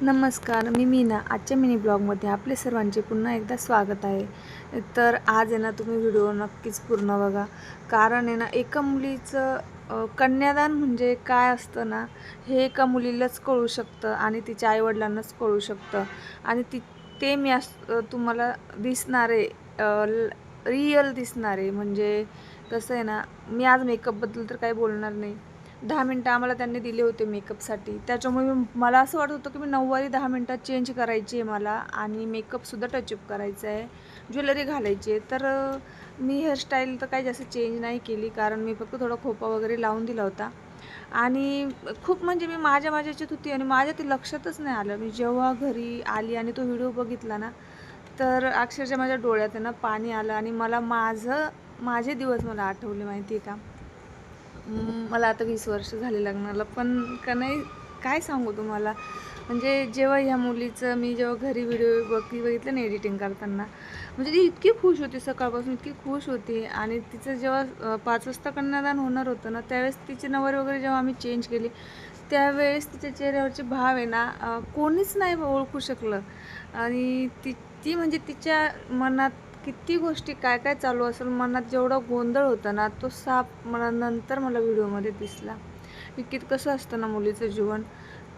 नमस्कार, मी मीना. आजच्या मिनी ब्लॉगमध्ये आपले सर्वांचे पुन्हा एकदा स्वागत आहे. तर आज आहे ना, तुम्ही व्हिडिओ नक्कीच पूर्ण बघा. कारण आहे ना, एका मुलीचं कन्यादान म्हणजे काय असतं ना, हे एका मुलीलाच कळू शकतं आणि तिच्या आईवडिलांनाच कळू शकतं. आणि ते मी तुम्हाला दिसणारे रिअल दिसणारे म्हणजे कसं आहे ना, मी आज मेकअपबद्दल तर काही बोलणार नाही. 10 मिनटं आम्हाला त्यांनी दिले होते मेकअपसाठी. त्याच्यामुळे मला असं वाटत होतं की मी नऊवारी 10 मिनटात चेंज करायची आहे मला आणि मेकअपसुद्धा टचअप करायचा आहे, ज्वेलरी घालायची आहे. तर मी हेअरस्टाईल तर काही जास्त चेंज नाही केली, कारण मी फक्त थोडा खोपा वगैरे लावून दिला होता. आणि खूप म्हणजे मी माझ्या याच्यात होती आणि माझ्या ते लक्षातच नाही आलं. मी जेव्हा घरी आली आणि तो व्हिडिओ बघितला ना, तर अक्षरशः माझ्या डोळ्यात आहे ना पाणी आलं आणि मला माझे दिवस मला आठवले माहिती आहे का. मला आता 20 वर्ष झाले लग्नाला, पण का नाही काय सांगू तुम्हाला. म्हणजे जेव्हा ह्या मुलीचं मी जेव्हा घरी व्हिडिओ बघितलं ना एडिटिंग करताना, म्हणजे ती इतकी खुश होती, सकाळपासून इतकी खुश होती. आणि तिचं जेव्हा 5 वाजता कन्यादान होणार होतं ना, त्यावेळेस तिची नवरी वगैरे जेव्हा आम्ही चेंज केली, त्यावेळेस तिच्या चेहऱ्यावरचे भाव आहे ना, कोणीच नाही ओळखू शकलं. आणि ती म्हणजे तिच्या मनात किती गोष्टी काय काय चालू असेल, मनात जेवढा गोंधळ होता ना, तो साप मला नंतर व्हिडिओमध्ये दिसला. की कसं असतं ना मुलीचं जीवन,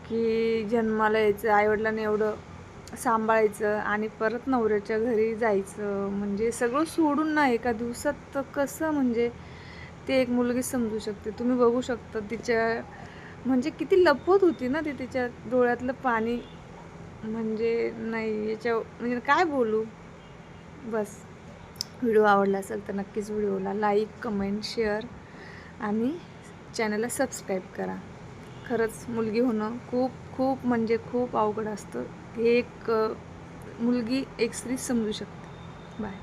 की जन्माला यायचं, आईवडिलांनी एवढं सांभाळायचं आणि परत नवऱ्याच्या घरी जायचं, म्हणजे सगळं सोडून ना एका दिवसात. तर कसं म्हणजे ते एक मुलगी समजू शकते. तुम्ही बघू शकता तिच्या म्हणजे किती लपवत होती ना ती, तिच्या डोळ्यातलं पाणी. म्हणजे नाही याच्या म्हणजे काय बोलू. बस. व्हिडिओ आवडला असेल तर नक्कीच व्हिडिओला लाईक, कमेंट, शेअर आणि चॅनलला सबस्क्राईब करा. खरंच मुलगी होणं खूप खूप म्हणजे खूप अवघड असतं. हे एक मुलगी एक स्त्री समजू शकते. बाय.